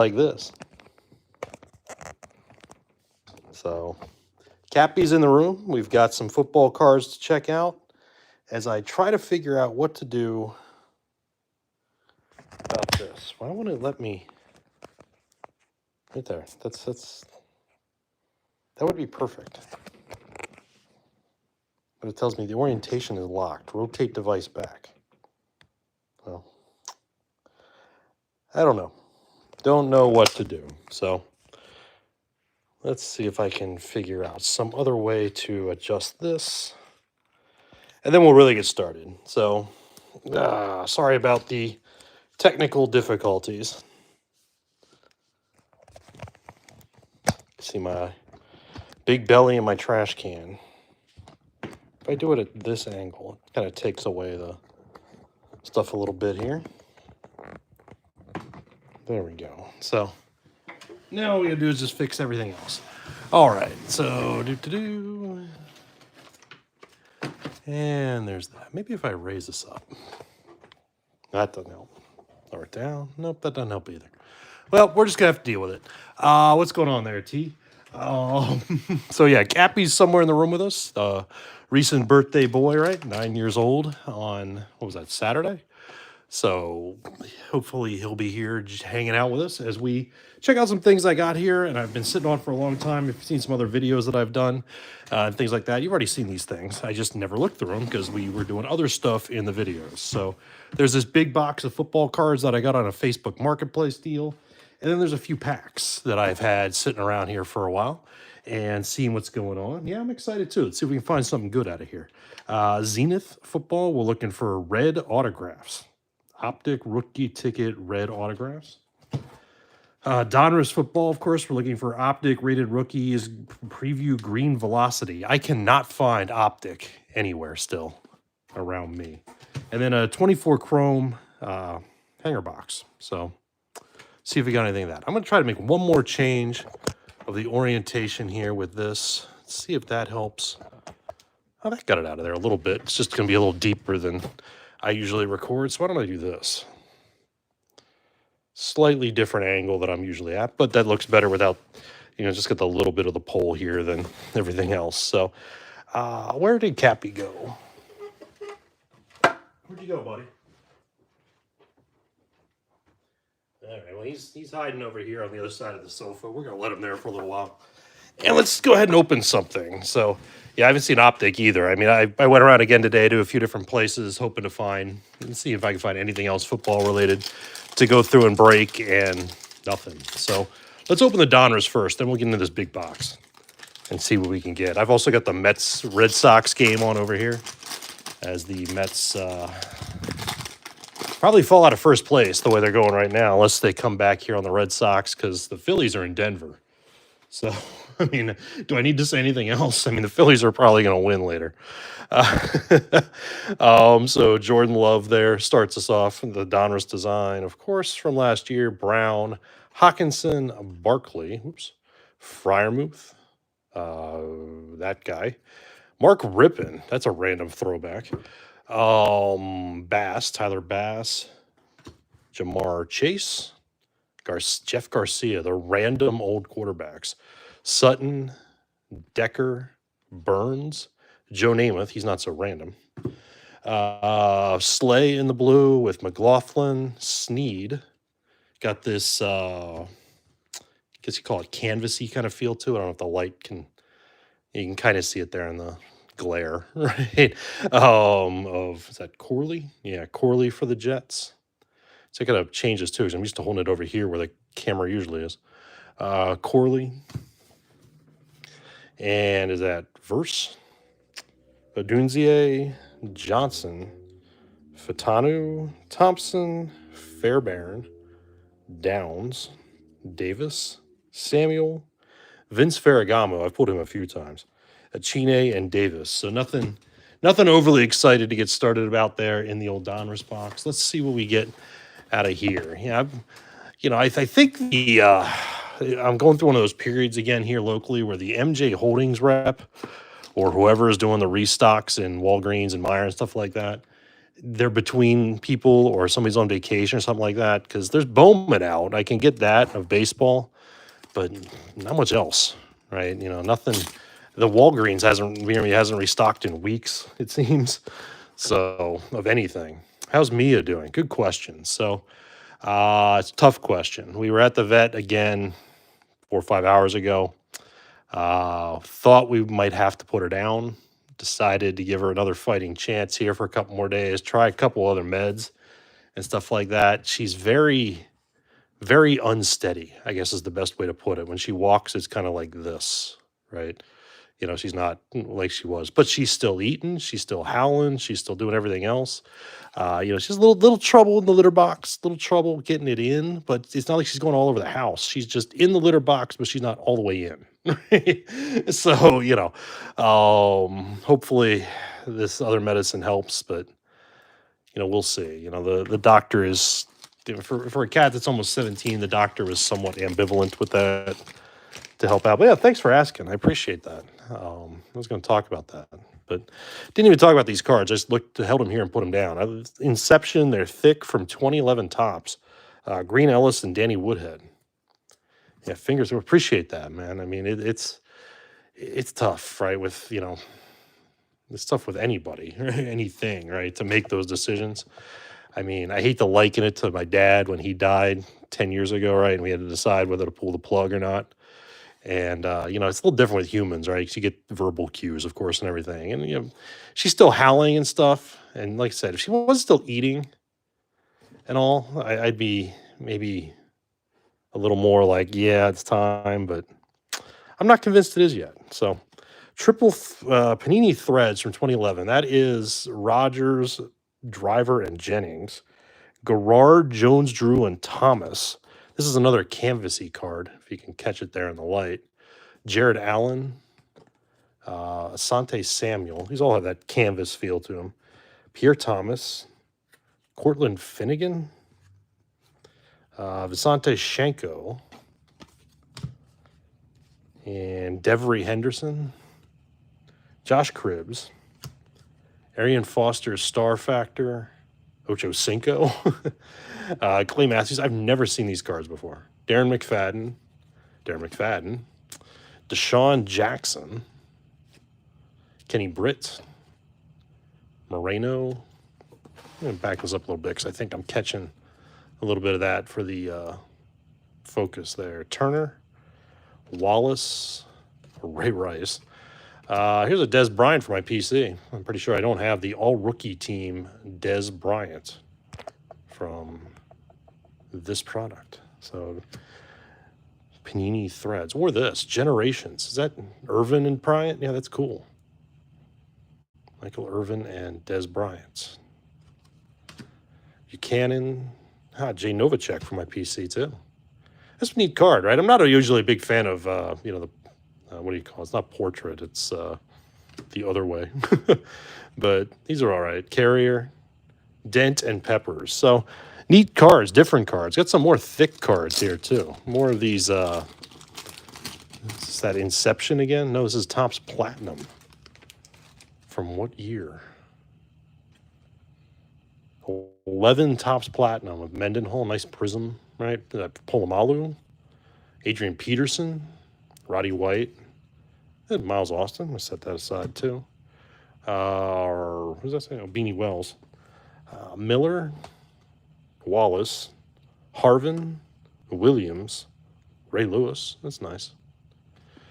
like this. So, Cappy's in the room. We've got some football cards to check out as I try to figure out what to do about this. Why won't it let me? Right there. That would be perfect. But it tells me the orientation is locked. Rotate device back. Well, I don't know. Don't know what to do. So let's see if I can figure out some other way to adjust this. And then we'll really get started. So sorry about the technical difficulties. See my big belly and my trash can. If I do it at this angle, it kind of takes away the stuff a little bit here. There we go. So now all we gotta do is just fix everything else. All right, so and there's that. Maybe if I raise this up. That doesn't help. Lower it down. Nope, that doesn't help either. Well, we're just gonna have to deal with it. What's going on there, T? So yeah, Cappy's somewhere in the room with us. Recent birthday boy, right? 9 years old on, what was that, Saturday? So hopefully he'll be here just hanging out with us as we check out some things I got here and I've been sitting on for a long time. If you've seen some other videos that I've done and things like that, you've already seen these things. I just never looked through them because we were doing other stuff in the videos. So there's this big box of football cards that I got on a Facebook Marketplace deal. And then there's a few packs that I've had sitting around here for a while and seeing what's going on. Yeah, I'm excited too. Let's see if we can find something good out of here. Zenith football, we're looking for red autographs. Optic rookie ticket red autographs. Donruss football, of course, we're looking for Optic rated rookies preview green velocity. I cannot find Optic anywhere still around me. And then a 24 chrome hanger box. So see if we got anything of that. I'm going to try to make one more change of the orientation here with this. Let's see if that helps. Oh, that got it out of there a little bit. It's just going to be a little deeper than I usually record. So why don't I do this? Slightly different angle that I'm usually at, but that looks better without, just get the little bit of the pole here than everything else. So where did Cappy go? Where'd you go, buddy? All right, well, he's hiding over here on the other side of the sofa. We're going to let him there for a little while. And let's go ahead and open something. So, yeah, I haven't seen Optic either. I mean, I went around again today to a few different places, hoping to find, and see if I can find anything else football related to go through and break, and nothing. So let's open the Donruss first, then we'll get into this big box and see what we can get. I've also got the Mets Red Sox game on over here, as the Mets probably fall out of first place the way they're going right now, unless they come back here on the Red Sox, because the Phillies are in Denver. So, I mean, do I need to say anything else? I mean, the Phillies are probably going to win later. So Jordan Love there starts us off. The Donruss design, of course, from last year. Brown, Hawkinson, Barkley, Freiermuth, that guy. Mark Rippon, that's a random throwback. Bass, Tyler Bass, Jamar Chase, Jeff Garcia, the random old quarterbacks. Sutton, Decker, Burns, Joe Namath, he's not so random. Slay in the blue with McLaughlin, Sneed. Got this, I guess you call it canvasy kind of feel to it. I don't know if the light can, you can kind of see it there in the glare, right? Is that Corley? Yeah, Corley for the Jets. So I gotta change this too, because I'm used to holding it over here where the camera usually is. Corley. And is that Verse? Odunzie, Johnson, Fatanu, Thompson, Fairbairn, Downs, Davis, Samuel, Vince Ferragamo. I've pulled him a few times. Achine and Davis. So nothing overly excited to get started about there in the old Donruss box. Let's see what we get out of here. Yeah, I think I'm going through one of those periods again here locally where the MJ Holdings rep or whoever is doing the restocks in Walgreens and Meijer and stuff like that, they're between people or somebody's on vacation or something like that. Because there's Bowman out. I can get that of baseball, but not much else, right? Nothing. The Walgreens hasn't restocked in weeks, it seems. So of anything. How's Mia doing? Good question. So it's a tough question. We were at the vet again 4 or 5 hours ago. Thought we might have to put her down. Decided to give her another fighting chance here for a couple more days. Try a couple other meds and stuff like that. She's very, very unsteady, I guess is the best way to put it. When she walks, it's kind of like this, right? She's not like she was, but she's still eating. She's still howling. She's still doing everything else. She's a little trouble in the litter box, little trouble getting it in, but it's not like she's going all over the house. She's just in the litter box, but she's not all the way in. Right? So, hopefully this other medicine helps, but we'll see. The doctor is for a cat that's almost 17, the doctor was somewhat ambivalent with that to help out. But yeah, thanks for asking. I appreciate that. I was going to talk about that, but didn't even talk about these cards. I just held them here and put them down. Inception, they're thick from 2011 tops. Green Ellis and Danny Woodhead. Yeah, fingers. Appreciate that, man. I mean, it's tough, right? With it's tough with anybody, right? Anything, right? To make those decisions. I mean, I hate to liken it to my dad when he died 10 years ago, right? And we had to decide whether to pull the plug or not. And, it's a little different with humans, right? 'Cause you get verbal cues, of course, and everything. And, she's still howling and stuff. And like I said, if she was still eating and all, I'd be maybe a little more like, yeah, it's time. But I'm not convinced it is yet. So triple Panini Threads from 2011. That is Rogers, Driver, and Jennings. Garrard, Jones, Drew, and Thomas. This is another canvassy card, if you can catch it there in the light. Jared Allen, Asante Samuel. These all have that canvas feel to them. Pierre Thomas, Cortland Finnegan, Visante Shenko, and Devery Henderson, Josh Cribbs, Arian Foster's Star Factor, Ocho Cinco, Clay Matthews. I've never seen these cards before. Darren McFadden, Deshaun Jackson, Kenny Britt, Moreno. I'm going to back this up a little bit because I think I'm catching a little bit of that for the focus there. Turner, Wallace, Ray Rice. Here's a Des Bryant for my PC. I'm pretty sure I don't have the all-rookie team Des Bryant from this product. So, Panini Threads. Or this, Generations. Is that Irvin and Bryant? Yeah, that's cool. Michael Irvin and Des Bryant. Buchanan. Jay Novacek for my PC, too. That's a neat card, right? I'm not usually a big fan of, what do you call it? It's not portrait. It's the other way. But these are all right. Carrier, Dent, and Peppers. So neat cards, different cards. Got some more thick cards here, too. More of these, is this that Inception again? No, this is Topps Platinum. From what year? 11 Topps Platinum of Mendenhall. Nice prism, right? Polamalu. Adrian Peterson. Roddy White. And Miles Austin. I'm going to set that aside, too. What does that say? Oh, Beanie Wells. Miller. Wallace. Harvin. Williams. Ray Lewis. That's nice.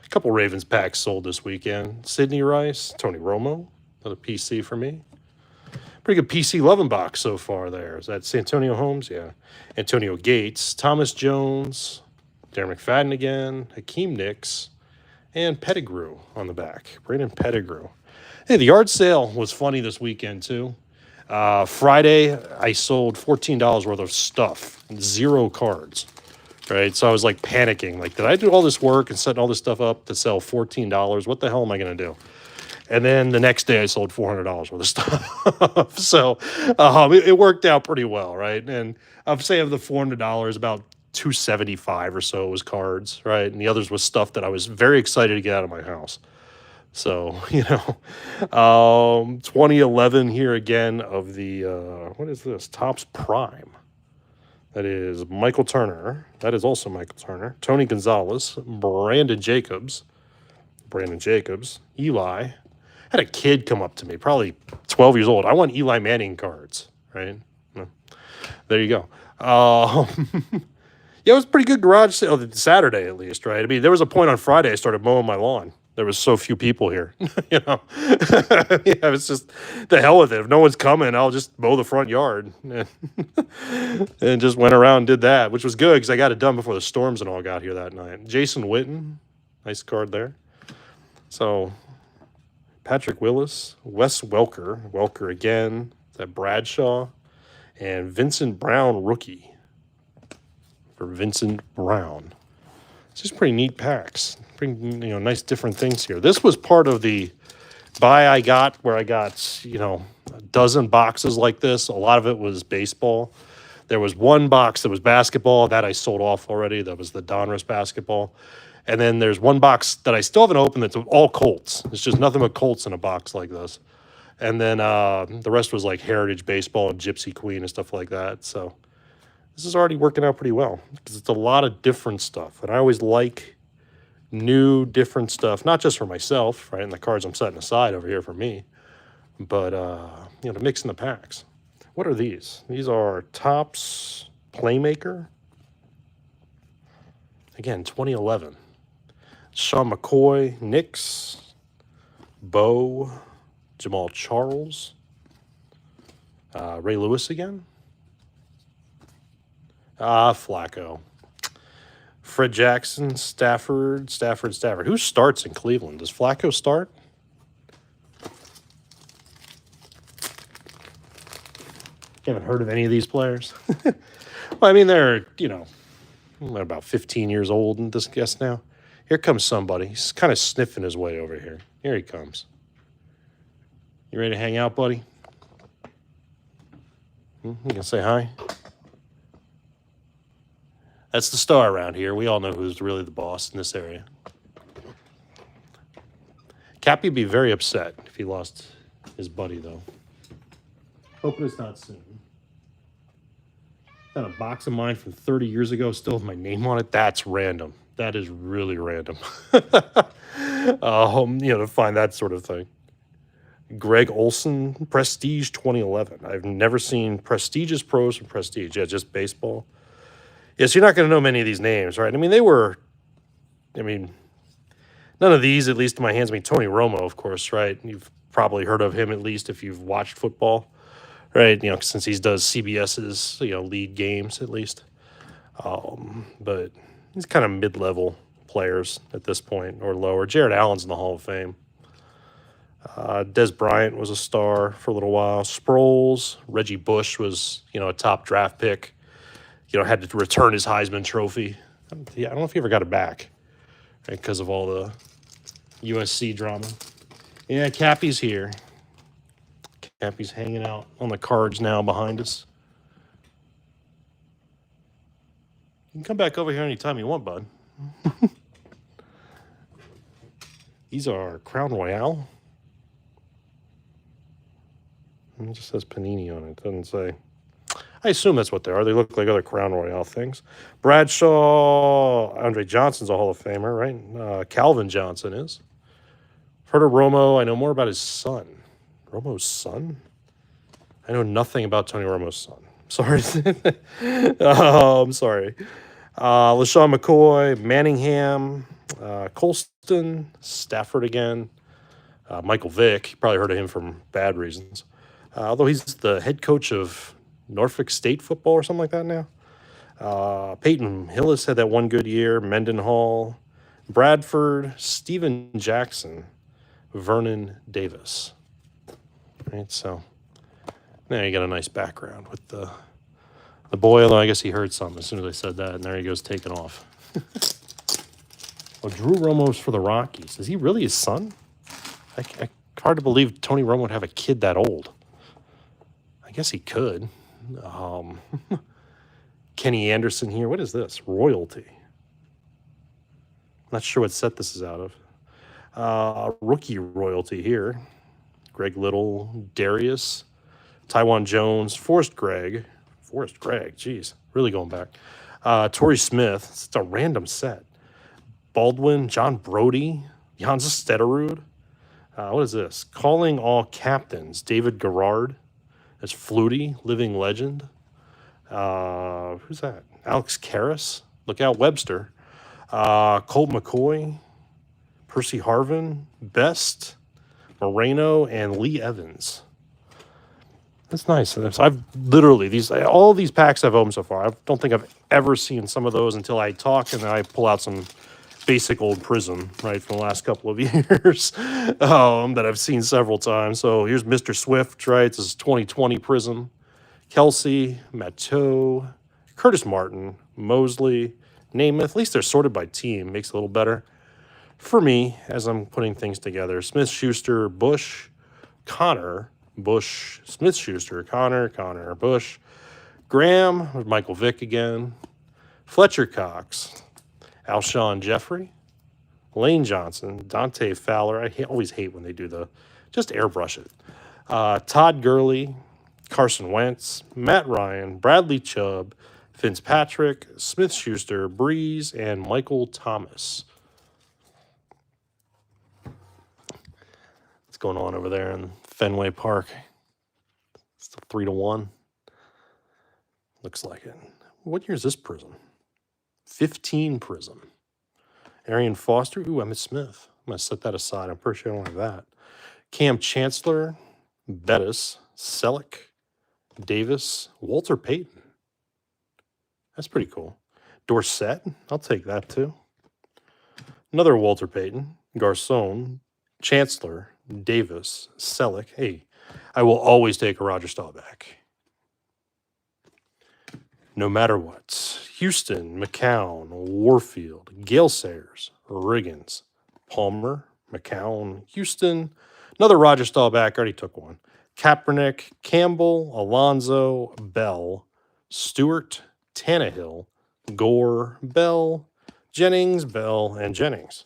A couple Ravens packs sold this weekend. Sidney Rice. Tony Romo. Another PC for me. Pretty good PC loving box so far there. Is that Santonio Holmes? Yeah. Antonio Gates. Thomas Jones. Darren McFadden again. Hakeem Nicks. And Pettigrew on the back. Brandon Pettigrew. Hey, the yard sale was funny this weekend, too. Friday, I sold $14 worth of stuff. 0 cards. Right? So I was like panicking. Like, did I do all this work and setting all this stuff up to sell $14? What the hell am I going to do? And then the next day I sold $400 worth of stuff. So it worked out pretty well, right? And I'd say of the $400, about $275 or so was cards, right? And the others was stuff that I was very excited to get out of my house. So, 2011 here again of the, what is this? Topps Prime. That is Michael Turner. That is also Michael Turner. Tony Gonzalez. Brandon Jacobs. Eli. Had a kid come up to me, probably 12 years old. I want Eli Manning cards, right? There you go. Yeah, it was a pretty good garage sale Saturday at least, right? I mean, there was a point on Friday I started mowing my lawn. There was so few people here, Yeah, it's just the hell with it. If no one's coming, I'll just mow the front yard. And just went around and did that, which was good because I got it done before the storms and all got here that night. Jason Witten, nice card there. So Patrick Willis, Wes Welker again, that Bradshaw, and Vincent Brown rookie for Vincent Brown. It's just pretty neat packs. Pretty, nice different things here. This was part of the buy I got where I got, a dozen boxes like this. A lot of it was baseball. There was one box that was basketball. That I sold off already. That was the Donruss basketball. And then there's one box that I still haven't opened that's all Colts. It's just nothing but Colts in a box like this. And then the rest was like Heritage Baseball and Gypsy Queen and stuff like that. So this is already working out pretty well because it's a lot of different stuff. And I always like new, different stuff, not just for myself, right? And the cards I'm setting aside over here for me, but, to mix in the packs. What are these? These are Topps Playmaker. Again, 2011. Sean McCoy, Knicks, Bo, Jamal Charles, Ray Lewis again. Flacco. Fred Jackson, Stafford. Who starts in Cleveland? Does Flacco start? You haven't heard of any of these players? Well, I mean, they're, about 15 years old in this guess now. Here comes somebody. He's kind of sniffing his way over here. Here he comes. You ready to hang out, buddy? You can say hi? That's the star around here. We all know who's really the boss in this area. Cappy would be very upset if he lost his buddy, though. Hoping it's not soon. Got a box of mine from 30 years ago, still with my name on it. That's random. That is really random. To find that sort of thing. Greg Olson, Prestige 2011. I've never seen prestigious pros from Prestige. Yeah, just baseball. Yes, you're not going to know many of these names, right? I mean, none of these, at least in my hands. I mean, Tony Romo, of course, right? You've probably heard of him at least if you've watched football, right? Since he does CBS's, lead games at least. But he's kind of mid-level players at this point or lower. Jared Allen's in the Hall of Fame. Des Bryant was a star for a little while. Sproles, Reggie Bush was, a top draft pick. Had to return his Heisman Trophy. I don't know if he ever got it back, right, because of all the USC drama. Yeah, Cappy's here. Cappy's hanging out on the cards now behind us. You can come back over here anytime you want, bud. These are Crown Royale. It just says Panini on it. It doesn't say. I assume that's what they are. They look like other Crown Royale things. Bradshaw, Andre Johnson's a Hall of Famer, right? Calvin Johnson is. Heard of Romo. I know more about his son. Romo's son? I know nothing about Tony Romo's son. Sorry. I'm sorry. LaShawn McCoy, Manningham, Colston, Stafford again. Michael Vick. You probably heard of him from bad reasons. Although he's the head coach of Norfolk State football or something like that now. Peyton Hillis had that one good year. Mendenhall, Bradford, Steven Jackson, Vernon Davis. Right, so now you got a nice background with the boy, although I guess he heard something as soon as I said that, and there he goes taking off. Well, Drew Romo's for the Rockies. Is he really his son? Hard to believe Tony Romo would have a kid that old. I guess he could. Kenny Anderson here. What is this? Royalty. Not sure what set this is out of. Rookie royalty here. Greg Little, Darius, Tywan Jones, Forrest Gregg, geez, really going back. Torrey Smith, it's a random set. Baldwin, John Brody, Jans Stederud. What is this? Calling all captains, David Garrard. That's Flutie, living legend. Who's that? Alex Karras. Look out, Webster. Colt McCoy, Percy Harvin, Best, Moreno, and Lee Evans. That's nice. I've literally all these packs I've opened so far. I don't think I've ever seen some of those until I talk and then I pull out some basic old Prism, right, from the last couple of years that I've seen several times. So here's Mr. Swift, right? This is 2020 Prism. Kelsey, Matteau, Curtis Martin, Mosley, Namath. At least they're sorted by team. Makes it a little better for me as I'm putting things together. Smith, Schuster, Bush, Connor, Bush, Smith, Schuster, Connor, Bush, Graham, Michael Vick again, Fletcher Cox, Alshon Jeffrey, Lane Johnson, Dante Fowler. I always hate when they do just airbrush it. Todd Gurley, Carson Wentz, Matt Ryan, Bradley Chubb, Fitzpatrick, Smith Schuster, Breeze, and Michael Thomas. What's going on over there in Fenway Park? It's 3-1. Looks like it. What year is this Prism? 15 Prism. Arian Foster. Ooh, Emmitt Smith. I'm going to set that aside. I'm pretty sure I don't have that. Cam Chancellor, Bettis, Selleck, Davis, Walter Payton. That's pretty cool. Dorsett. I'll take that too. Another Walter Payton, Garcon, Chancellor, Davis, Selleck. Hey, I will always take a Roger Staubach. No matter what. Houston, McCown, Warfield, Gale Sayers, Riggins, Palmer, McCown, Houston. Another Roger Staubach. Already took one. Kaepernick, Campbell, Alonzo, Bell, Stewart, Tannehill, Gore, Bell, Jennings, Bell, and Jennings.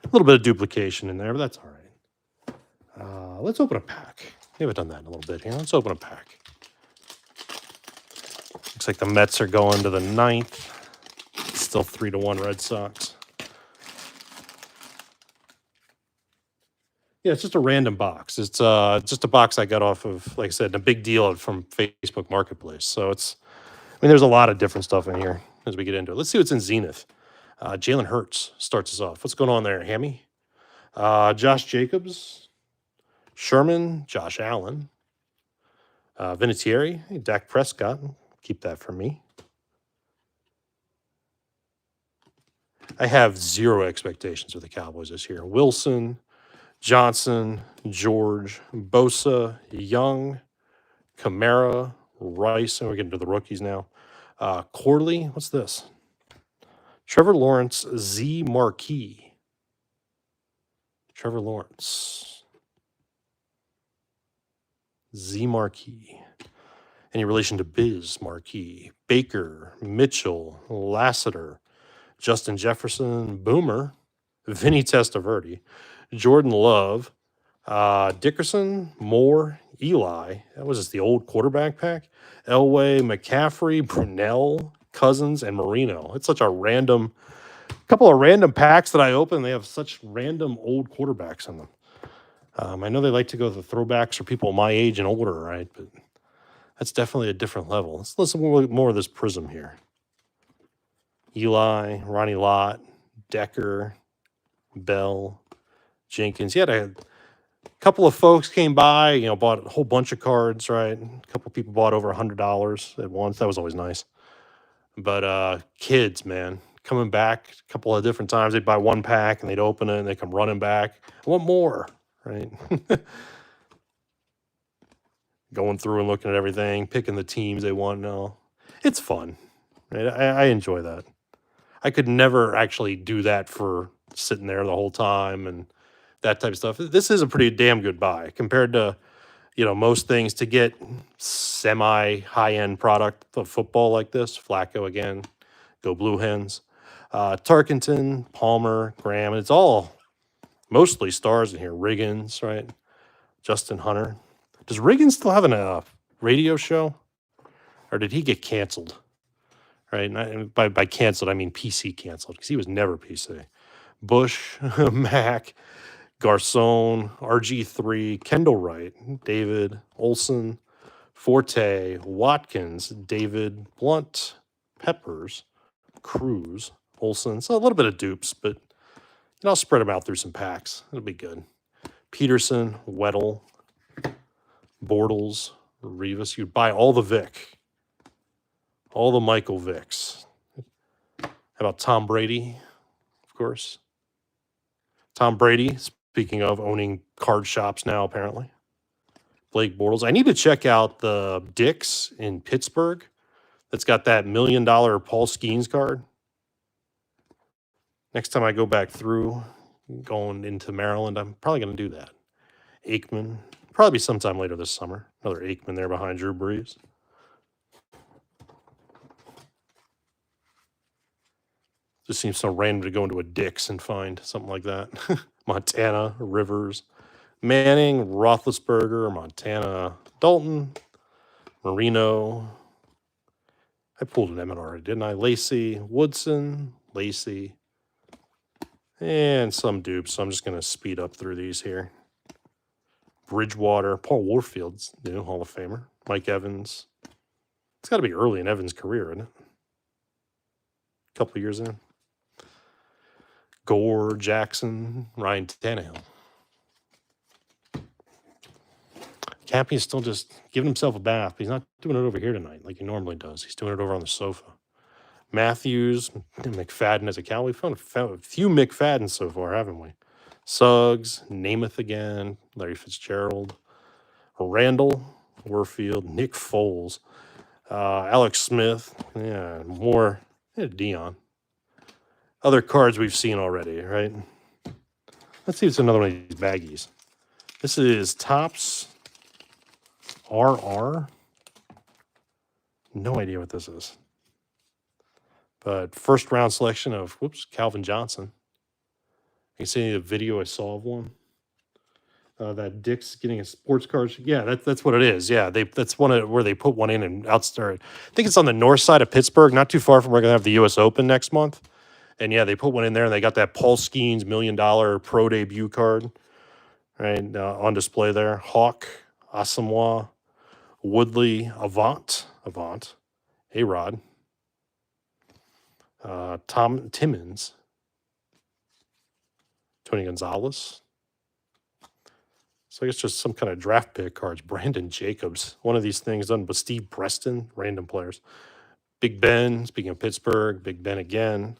A little bit of duplication in there, but that's all right. Let's open a pack. We haven't done that in a little bit here. Let's open a pack. Looks like the Mets are going to the 9th. Still 3-1 Red Sox. Yeah, it's just a random box. It's just a box I got off of, like I said, a big deal from Facebook Marketplace. So there's a lot of different stuff in here as we get into it. Let's see what's in Zenith. Jalen Hurts starts us off. What's going on there, Hammy? Josh Jacobs, Sherman, Josh Allen, Vinatieri, Dak Prescott. Keep that for me. I have zero expectations with the Cowboys this year. Wilson, Johnson, George, Bosa, Young, Kamara, Rice, and we're getting to the rookies now. Corley, what's this? Trevor Lawrence, Z Marquis. Trevor Lawrence. Z Marquis. Any relation to Biz Marquis? Baker, Mitchell, Lassiter, Justin Jefferson, Boomer, Vinny Testaverde, Jordan Love, Dickerson, Moore, Eli. That was just the old quarterback pack. Elway, McCaffrey, Brunell, Cousins, and Marino. It's such a couple of random packs that I open. They have such random old quarterbacks in them. I know they like to go to the throwbacks for people my age and older, right? But that's definitely a different level. Let's listen more of this Prism here. Eli, Ronnie Lott, Decker, Bell, Jenkins. Yeah, a couple of folks came by, bought a whole bunch of cards, right? A couple of people bought over $100 at once. That was always nice. But kids, man, coming back a couple of different times. They'd buy one pack and they'd open it and they come running back. I want more, right? Going through and looking at everything, picking the teams they want. No, it's fun. Right? I enjoy that. I could never actually do that for sitting there the whole time and that type of stuff. This is a pretty damn good buy compared to, most things. To get semi high-end product of football like this. Flacco again, go Blue Hens. Tarkenton, Palmer, Graham. It's all Mostly stars in here. Riggins, right? Justin Hunter. Does Riggins still have a radio show? Or did he get canceled? Right? And by canceled, I mean PC canceled, because he was never PC. Bush, Mac, Garcon, RG3, Kendall Wright, David, Olson, Forte, Watkins, David, Blunt, Peppers, Cruz, Olson. So a little bit of dupes, but I'll spread them out through some packs. It'll be good. Peterson, Weddle, Bortles, Rivas. You'd buy all the Vic. All the Michael Vicks. How about Tom Brady, of course? Tom Brady, speaking of owning card shops now, apparently. Blake Bortles. I need to check out the Dick's in Pittsburgh that's got that $1 million Paul Skeens card. Next time I go back through, going into Maryland, I'm probably going to do that. Aikman. Probably sometime later this summer. Another Aikman there behind Drew Brees. Just seems so random to go into a Dick's and find something like that. Montana, Rivers, Manning, Roethlisberger, Montana, Dalton, Marino. I pulled an Emmett already, didn't I? Lacey, Woodson, Lacey, and some dupes. So I'm just going to speed up through these here. Bridgewater, Paul Warfield's new Hall of Famer. Mike Evans. It's got to be early in Evans' career, isn't it? A couple of years in. Gore, Jackson, Ryan Tannehill. Cappy's still just giving himself a bath, but he's not doing it over here tonight like he normally does. He's doing it over on the sofa. Matthews, McFadden as a cow. We've found a few McFaddens so far, haven't we? Suggs, Namath again, Larry Fitzgerald, Randall, Warfield, Nick Foles, Alex Smith, yeah, more, Dion. Other cards we've seen already, right? Let's see if it's another one of these baggies. This is Topps RR. No idea what this is. But first round selection of, Calvin Johnson. You see the video I saw of one? That Dick's getting a sports card. Yeah, that's what it is. Yeah, that's where they put one in and outstarted. I think it's on the north side of Pittsburgh, not too far from where we're going to have the U.S. Open next month. And yeah, they put one in there, and they got that Paul Skeens $1 million pro debut card, right, on display there. Hawk, Asamoah, Woodley, Avant, A-Rod, Tom Timmons, Tony Gonzalez. So I guess just some kind of draft pick cards. Brandon Jacobs, one of these things done with Steve Preston, random players. Big Ben, speaking of Pittsburgh, Big Ben again.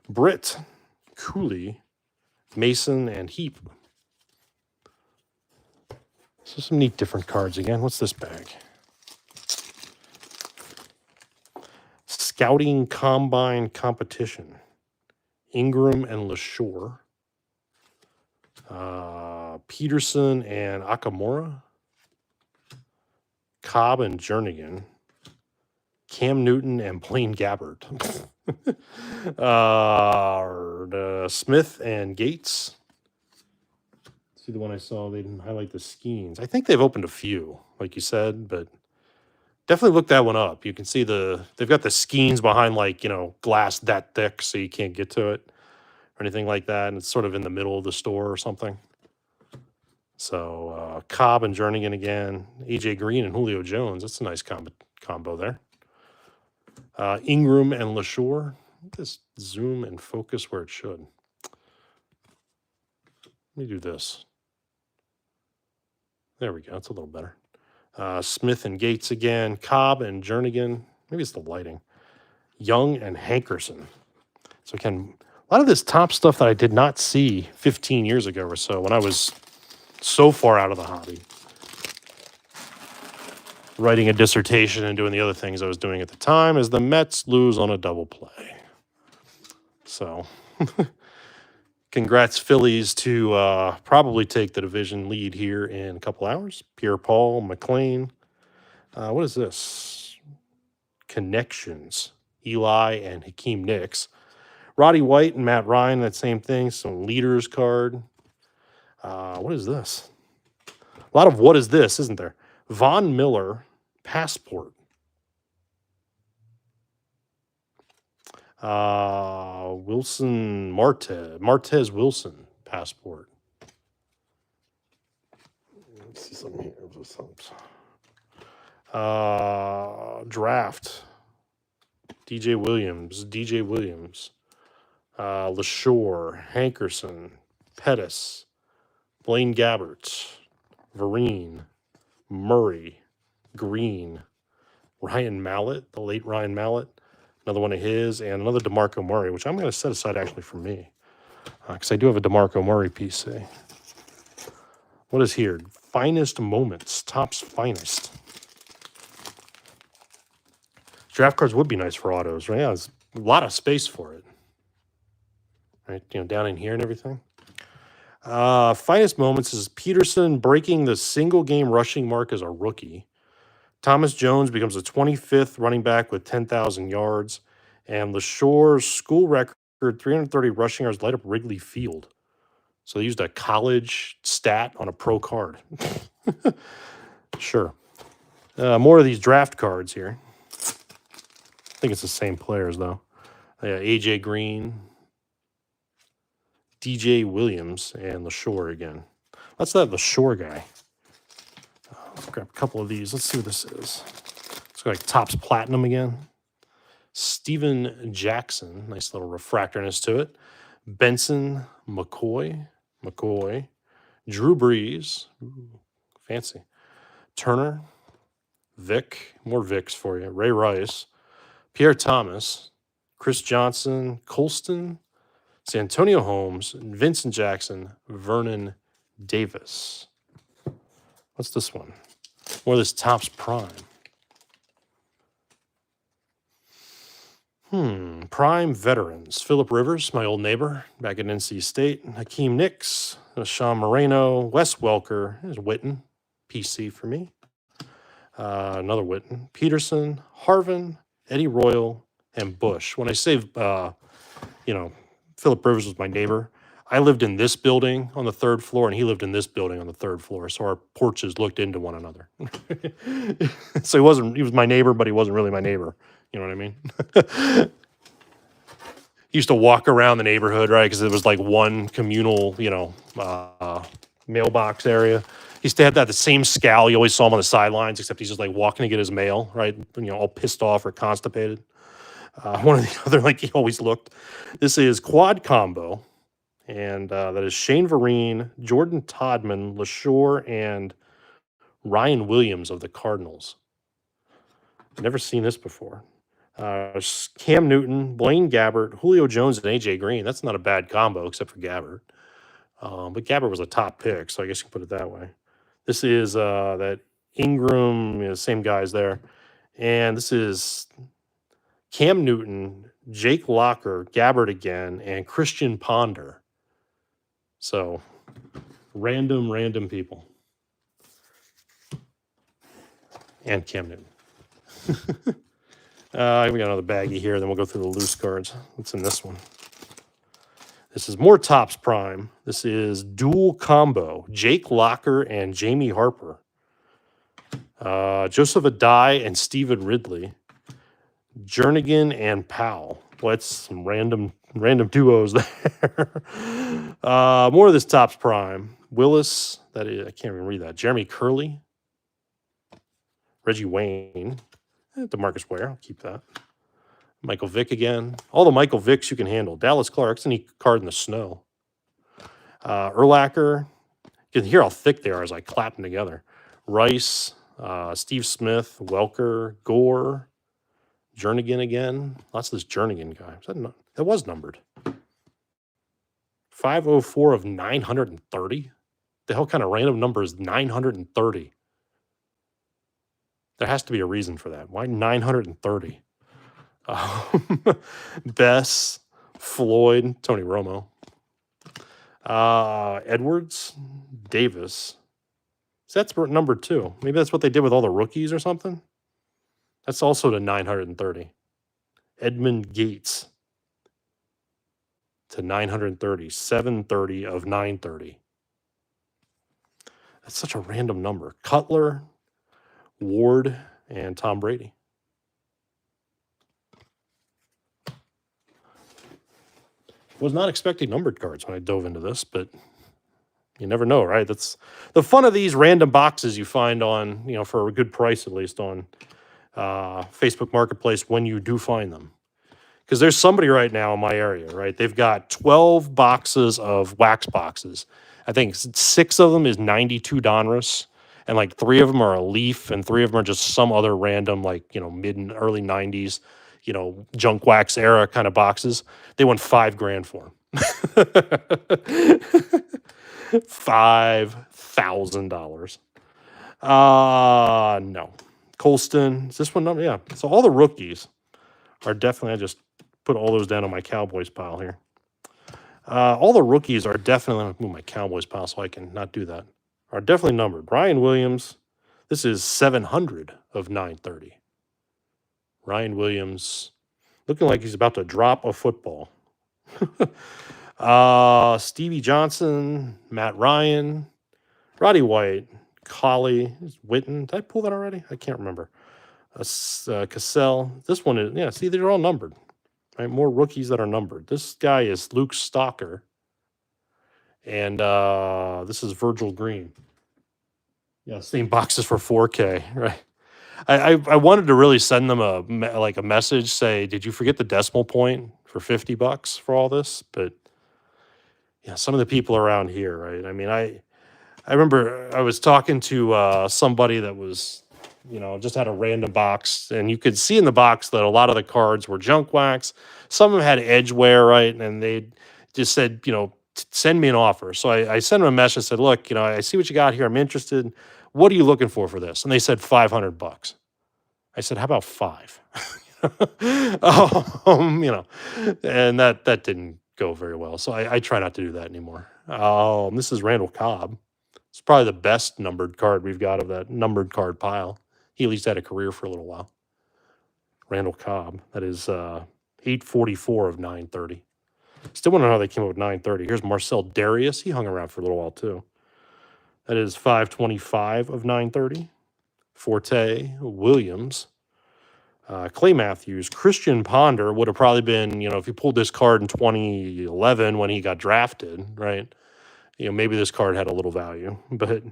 Britt, Cooley, Mason, and Heap. So some neat different cards again. What's this bag? Scouting Combine Competition. Ingram and LaShore. Peterson and Akamora. Cobb and Jernigan. Cam Newton and Blaine Gabbert. Smith and Gates. See the one I saw, they didn't highlight the Skeens. I think they've opened a few, like you said, but definitely look that one up. You can see they've got the Skeens behind, like, glass that thick so you can't get to it or anything like that. And it's sort of in the middle of the store or something. So Cobb and Jernigan again. AJ Green and Julio Jones. That's a nice combo there. Ingram and LaShore. Just zoom and focus where it should. Let me do this. There we go. It's a little better. Smith and Gates again. Cobb and Jernigan. Maybe it's the lighting. Young and Hankerson. So again, a lot of this top stuff that I did not see 15 years ago or so when I was so far out of the hobby. Writing a dissertation and doing the other things I was doing at the time as the Mets lose on a double play. So, congrats Phillies to probably take the division lead here in a couple hours. Pierre-Paul, McLean. What is this? Connections. Eli and Hakeem Nicks. Roddy White and Matt Ryan, that same thing. Some leaders card. What is this? A lot of what is this, isn't there? Von Miller passport. Wilson Martez Wilson passport. Let's see something here. Draft. DJ Williams. LaShore, Hankerson, Pettis, Blaine Gabbert, Vereen, Murray, Green, Ryan Mallett, the late Ryan Mallett, another one of his, and another DeMarco Murray, which I'm going to set aside actually for me, because I do have a DeMarco Murray PC. What is here? Finest moments, Topps finest. Draft cards would be nice for autos, right? Yeah, there's a lot of space for it, right? Down in here and everything. Finest moments is Peterson breaking the single game rushing mark as a rookie. Thomas Jones becomes the 25th running back with 10,000 yards. And LaShore's school record 330 rushing yards light up Wrigley Field. So they used a college stat on a pro card. Sure. More of these draft cards here. I think it's the same players, though. AJ Green, DJ Williams, and LaShore again. That's that LaShore guy. Let's grab a couple of these. Let's see what this is. It's like Topps Platinum again. Steven Jackson. Nice little refractorness to it. Benson McCoy. Drew Brees. Ooh, fancy. Turner. Vic. More Vics for you. Ray Rice. Pierre Thomas. Chris Johnson. Colston. Santonio Holmes. Vincent Jackson. Vernon Davis. What's this one? More of this Topps Prime. Prime veterans. Phillip Rivers, my old neighbor, back at NC State. Hakeem Nicks, Sean Moreno, Wes Welker. There's Witten, PC for me. Another Witten. Peterson, Harvin, Eddie Royal, and Bush. When I say, Phillip Rivers was my neighbor, I lived in this building on the 3rd floor, and he lived in this building on the 3rd floor. So our porches looked into one another. So he was my neighbor, but he wasn't really my neighbor. You know what I mean? He used to walk around the neighborhood, right? Because it was like one communal, mailbox area. He used to have the same scowl. You always saw him on the sidelines, except he's just like walking to get his mail, right? All pissed off or constipated. One or the other, like he always looked. This is Quad Combo. And that is Shane Vereen, Jordan Todman, LaShore, and Ryan Williams of the Cardinals. Never seen this before. Cam Newton, Blaine Gabbert, Julio Jones, and AJ Green. That's not a bad combo, except for Gabbert. But Gabbert was a top pick, so I guess you can put it that way. This is that Ingram, same guys there. And this is Cam Newton, Jake Locker, Gabbert again, and Christian Ponder. So, random people. And Cam Newton. We got another baggie here, then we'll go through the loose cards. What's in this one? This is more Topps Prime. This is Dual Combo, Jake Locker and Jamie Harper. Joseph Adai and Steven Ridley. Jernigan and Powell. Well, that's some random duos there. More of this Topps Prime. Willis, that is, I can't even read that. Jeremy Curley. Reggie Wayne. DeMarcus Ware, I'll keep that. Michael Vick again. All the Michael Vicks you can handle. Dallas Clark's any card in the snow. Urlacher. You can hear how thick they are as I clap them together. Rice, Steve Smith, Welker, Gore, Jernigan again. Lots of this Jernigan guy. That was numbered. 504 of 930. The hell kind of random number is 930? There has to be a reason for that. Why 930? Bess, Floyd, Tony Romo, Edwards, Davis. So that's number 2. Maybe that's what they did with all the rookies or something. That's also to 930. Edmund Gates to 930. 730 of 930. That's such a random number. Cutler, Ward, and Tom Brady. Was not expecting numbered cards when I dove into this, but you never know, right? That's the fun of these random boxes you find on, for a good price, at least on Facebook Marketplace when you do find them. Because there's somebody right now in my area, right? They've got 12 boxes of wax boxes. I think 6 of them is 92 Donruss, and like 3 of them are a Leaf, and 3 of them are just some other random, like, mid and early 90s, junk wax era kind of boxes. They won $5,000 for them. $5,000. No. Colston, is this one? Yeah. So all the rookies are definitely, I just put all those down on my Cowboys pile here. All the rookies are definitely, let me move my Cowboys pile so I can not do that, are definitely numbered. Ryan Williams, this is 700 of 930. Ryan Williams, looking like he's about to drop a football. Stevie Johnson, Matt Ryan, Roddy White, Collie, Witten. Did I pull that already? I can't remember. Cassell. This one is, yeah, see, they're all numbered. Right? More rookies that are numbered. This guy is Luke Stalker. And this is Virgil Green. Yeah, same boxes for 4K, right? I wanted to really send them a message, say, did you forget the decimal point for $50 for all this? But yeah, some of the people around here, right? I mean, I remember I was talking to somebody that was, just had a random box, and you could see in the box that a lot of the cards were junk wax. Some of them had edge wear, right? And they just said, send me an offer. So I sent them a message and said, look, I see what you got here. I'm interested. What are you looking for this? And they said $500. I said, how about 5? And that didn't go very well. So I try not to do that anymore. This is Randall Cobb. It's probably the best numbered card we've got of that numbered card pile. He at least had a career for a little while. Randall Cobb. That is 844 of 930. Still want to know how they came up with 930. Here's Marcel Darius. He hung around for a little while too. That is 525 of 930. Forte, Williams, Clay Matthews, Christian Ponder would have probably been, if you pulled this card in 2011 when he got drafted, right? Maybe this card had a little value. But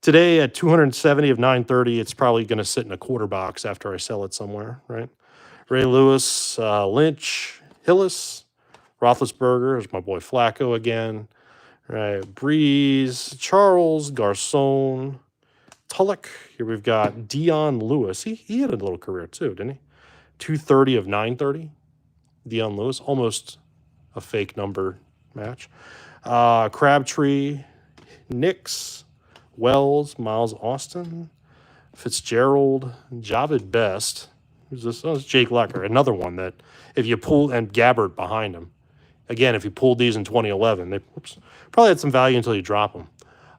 today at 270 of 930, it's probably going to sit in a quarter box after I sell it somewhere, right? Ray Lewis, Lynch, Hillis, Roethlisberger, there's my boy Flacco again, right? Breeze, Charles, Garcon, Tulloch. Here we've got Dion Lewis. He had a little career too, didn't he? 230 of 930. Dion Lewis, almost a fake number match. Crabtree, Nix, Wells, Miles Austin, Fitzgerald, Javid Best. Who's this? Oh, it's Jake Lecker. Another one that if you pull, and Gabbert behind him. Again, if you pulled these in 2011, they probably had some value until you drop them.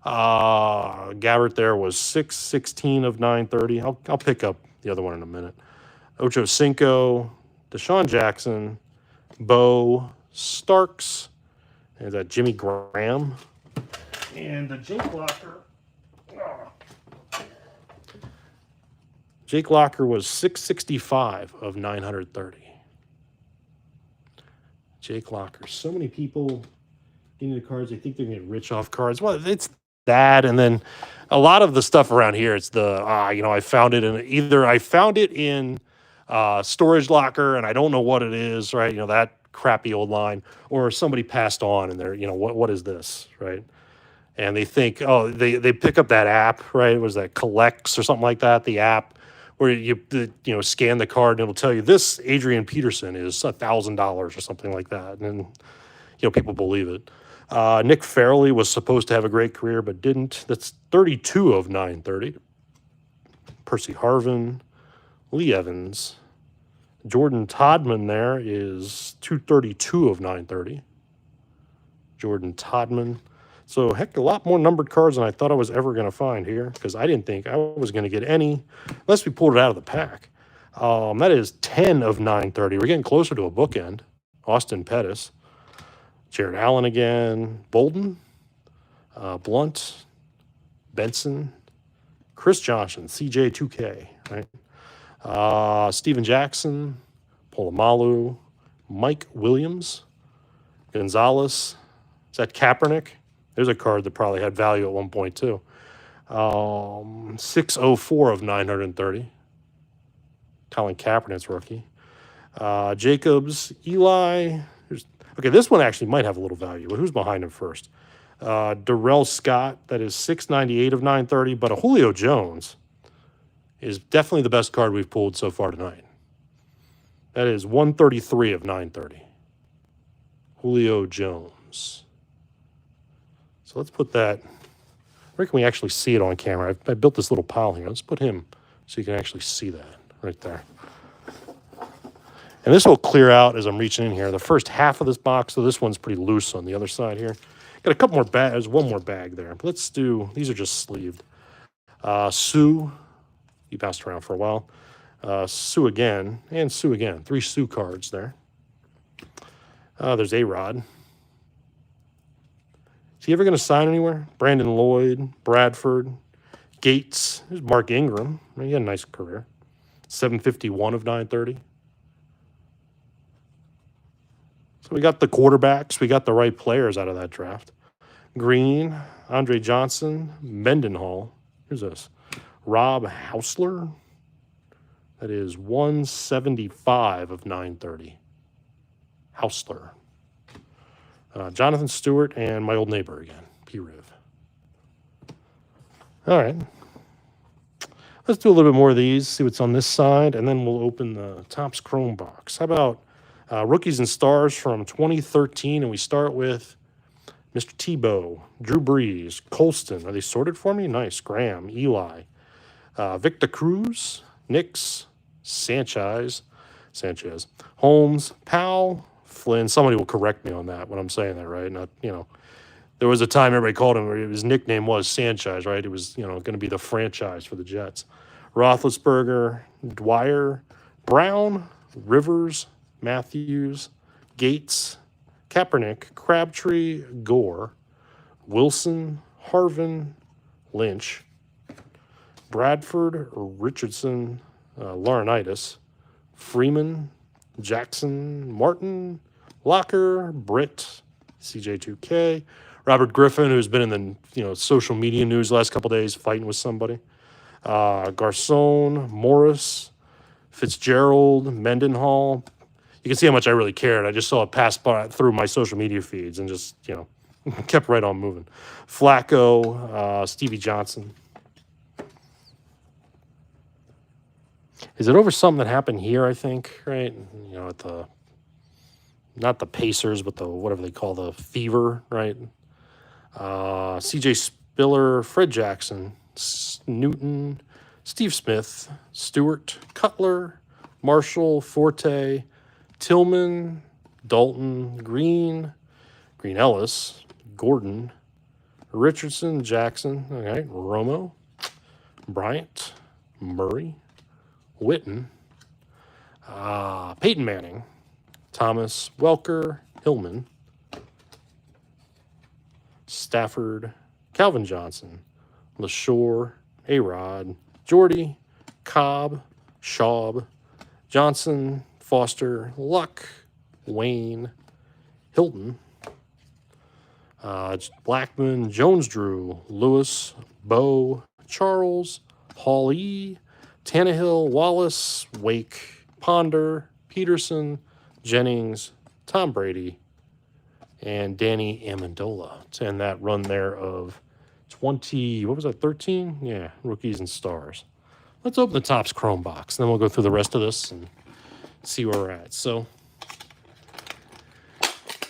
Gabbert there was 616 of 930. I'll pick up the other one in a minute. Ocho Cinco, Deshaun Jackson, Bo Starks, and that Jimmy Graham. And the Jake Locker. Jake Locker was 665 of 930. Jake Locker. So many people getting the cards, they think they're going to get rich off cards. Well, it's that, and then a lot of the stuff around here, it's the I found it in storage locker and I don't know what it is, right? That crappy old line, or somebody passed on and they're what is this, right? And they think, they pick up that app, right? Was that Collects or something like that, the app where you scan the card and it'll tell you this Adrian Peterson is $1,000 or something like that, and people believe it. Nick Fairley was supposed to have a great career, but didn't. That's 32 of 930. Percy Harvin, Lee Evans, Jordan Todman there is 232 of 930. Jordan Todman. So, heck, a lot more numbered cards than I thought I was ever going to find here, because I didn't think I was going to get any unless we pulled it out of the pack. That is 10 of 930. We're getting closer to a bookend. Austin Pettis. Jared Allen again, Bolden, Blunt, Benson, Chris Johnson, CJ2K, right? Steven Jackson, Polamalu, Mike Williams, Gonzalez. Is that Kaepernick? There's a card that probably had value at one point too. 604 of 930. Colin Kaepernick's rookie. Jacobs, Eli. Okay, this one actually might have a little value, but who's behind him first? Darrell Scott, that is 698 of 930, but a Julio Jones is definitely the best card we've pulled so far tonight. That is 133 of 930. Julio Jones. So let's put that. Where can we actually see it on camera? I built this little pile here. Let's put him so you can actually see that right there. And this will clear out as I'm reaching in here. The first half of this box, so this one's pretty loose on the other side here. Got a couple more bags. There's one more bag there. But let's do, these are just sleeved. Sue, he bounced around for a while. Sue again, and Sue again. 3 Sue cards there. There's A-Rod. Is he ever going to sign anywhere? Brandon Lloyd, Bradford, Gates. There's Mark Ingram. He had a nice career. 751 of 930. So we got the quarterbacks. We got the right players out of that draft. Green, Andre Johnson, Mendenhall. Who's this? Rob Hausler. That is 175 of 930. Hausler. Jonathan Stewart and my old neighbor again, P-Riv. All right. Let's do a little bit more of these, see what's on this side, and then we'll open the Topps Chrome box. How about Rookies and Stars from 2013, and we start with Mr. Tebow, Drew Brees, Colston. Are they sorted for me? Nice. Graham, Eli, Victor Cruz, Nix, Sanchez, Holmes, Powell, Flynn. Somebody will correct me on that when I'm saying that, right? Not, there was a time everybody called him, his nickname was Sanchez, right? It was, going to be the franchise for the Jets. Roethlisberger, Dwyer, Brown, Rivers, Matthews, Gates, Kaepernick, Crabtree, Gore, Wilson, Harvin, Lynch, Bradford, Richardson, Laurinaitis, Freeman, Jackson, Martin, Locker, Britt, CJ2K, Robert Griffin, who's been in the social media news the last couple of days fighting with somebody, Garcon, Morris, Fitzgerald, Mendenhall. You can see how much I really cared. I just saw it pass by through my social media feeds and just, kept right on moving. Flacco, Stevie Johnson. Is it over something that happened here, I think, right? At the, not the Pacers, but the, whatever they call the Fever, right? CJ Spiller, Fred Jackson, Newton, Steve Smith, Stewart, Cutler, Marshall, Forte, Tillman, Dalton, Green Ellis, Gordon, Richardson, Jackson, all right, Romo, Bryant, Murray, Witten, Peyton Manning, Thomas, Welker, Hillman, Stafford, Calvin Johnson, LaShore, A-Rod, Jordy, Cobb, Schaub, Johnson, Foster, Luck, Wayne, Hilton, Blackman, Jones-Drew, Lewis, Bo, Charles, Hawley, Tannehill, Wallace, Wake, Ponder, Peterson, Jennings, Tom Brady, and Danny Amendola. To end that run there of 20, what was that, 13? Yeah, Rookies and Stars. Let's open the Topps Chrome box, then we'll go through the rest of this and see where we're at. So,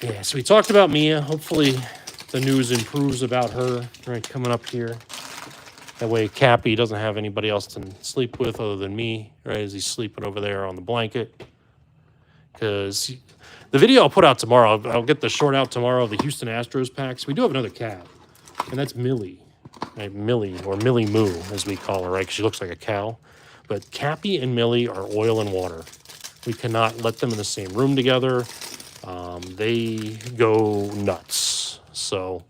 yeah, so we talked about Mia. Hopefully the news improves about her, right, coming up here. That way Cappy doesn't have anybody else to sleep with other than me, right, as he's sleeping over there on the blanket. Because the video I'll put out tomorrow, I'll get the short out tomorrow of the Houston Astros packs. We do have another cat, and that's Millie, right? Millie, or Millie Moo, as we call her, right, because she looks like a cow. But Cappy and Millie are oil and water. We cannot let them in the same room together. They go nuts. So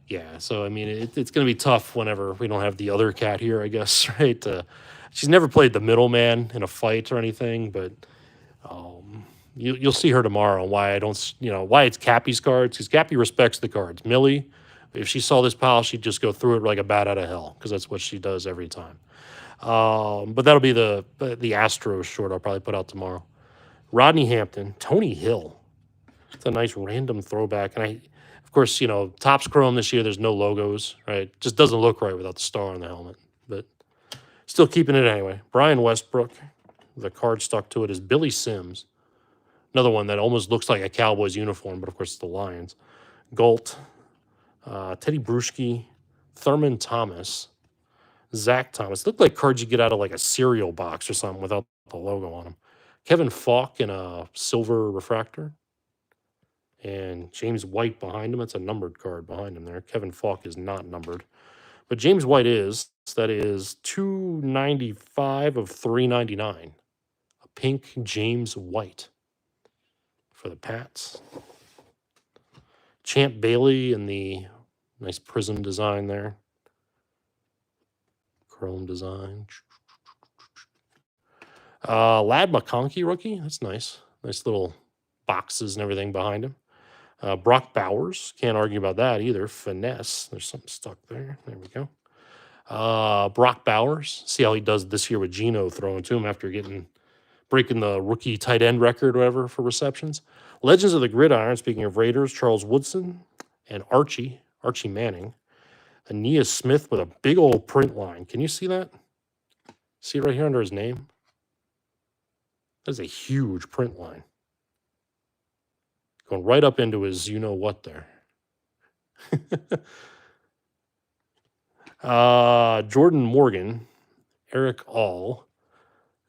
Yeah, so I mean, it's going to be tough whenever we don't have the other cat here, I guess, right? She's never played the middleman in a fight or anything, but you'll see her tomorrow. Why I don't, why it's Cappy's cards, because Cappy respects the cards. Millie, if she saw this pile, she'd just go through it like a bat out of hell, because that's what she does every time. But that'll be the Astros short I'll probably put out tomorrow. Rodney Hampton, Tony Hill. It's a nice random throwback, and of course, Topps Chrome this year. There's no logos, right? Just doesn't look right without the star on the helmet, but still keeping it anyway. Brian Westbrook, the card stuck to it is Billy Sims. Another one that almost looks like a Cowboys uniform, but of course it's the Lions. Galt, Teddy Bruschi, Thurman Thomas, Zach Thomas. Looked like cards you get out of like a cereal box or something without the logo on them. Kevin Falk in a silver refractor. And James White behind him. That's a numbered card behind him there. Kevin Falk is not numbered. But James White is. That is 295 of 399. A pink James White for the Pats. Champ Bailey in the nice prism design there. Chrome design. Lad McConkey rookie. That's nice. Nice little boxes and everything behind him. Brock Bowers. Can't argue about that either. Finesse. There's something stuck there. There we go. Brock Bowers. See how he does this year with Geno throwing to him after breaking the rookie tight end record or whatever for receptions. Legends of the Gridiron. Speaking of Raiders, Charles Woodson and Archie Manning. Aeneas Smith with a big old print line. Can you see that? See it right here under his name? That's a huge print line. Going right up into his you-know-what there. Jordan Morgan, Eric All,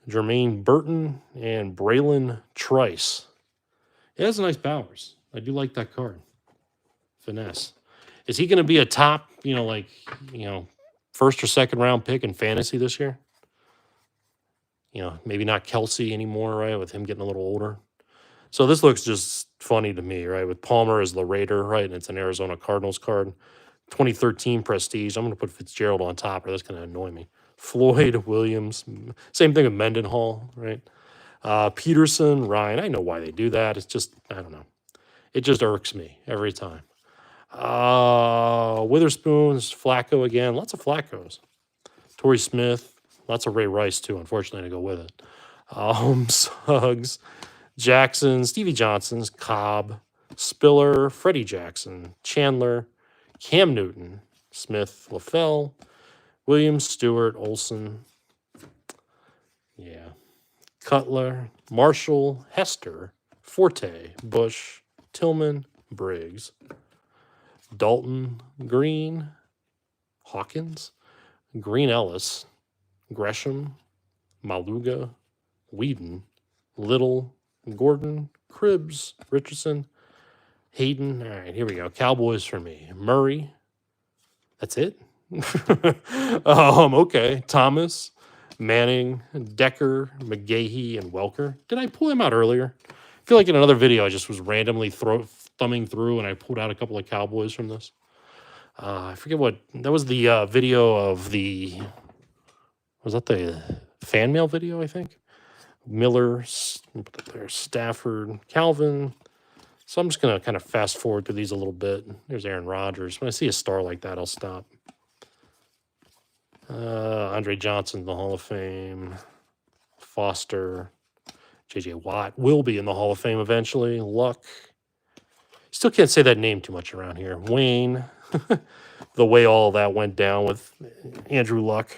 Jermaine Burton, and Braylon Trice. It has a nice Bowers. I do like that card. Finesse. Is he going to be a top, first or second round pick in fantasy this year? Maybe not Kelsey anymore, right? With him getting a little older. So this looks just funny to me, right? With Palmer as the Raider, right? And it's an Arizona Cardinals card. 2013 Prestige. I'm going to put Fitzgerald on top, or that's going to annoy me. Floyd, Williams. Same thing with Mendenhall, right? Peterson, Ryan. I know why they do that. It's just, I don't know. It just irks me every time. Witherspoon's, Flacco again. Lots of Flaccos. Torrey Smith. Lots of Ray Rice, too, unfortunately, to go with it. Suggs, Jackson, Stevie Johnson's, Cobb, Spiller, Freddie Jackson, Chandler, Cam Newton, Smith, LaFell, Williams, Stewart, Olson. Yeah. Cutler, Marshall, Hester, Forte, Bush, Tillman, Briggs, Dalton, Green, Hawkins, Green Ellis, Gresham, Maluga, Whedon, Little, Gordon, Cribbs, Richardson, Hayden. All right, here we go. Cowboys for me. Murray. That's it? Okay. Thomas, Manning, Decker, McGahee, and Welker. Did I pull him out earlier? I feel like in another video I just was randomly thumbing through and I pulled out a couple of Cowboys from this. I forget what. That was the video of the... Was that the fan mail video, I think? Miller, Stafford, Calvin. So I'm just going to kind of fast forward through these a little bit. There's Aaron Rodgers. When I see a star like that, I'll stop. Andre Johnson, the Hall of Fame. Foster. J.J. Watt will be in the Hall of Fame eventually. Luck. Still can't say that name too much around here. Wayne. The way all that went down with Andrew Luck.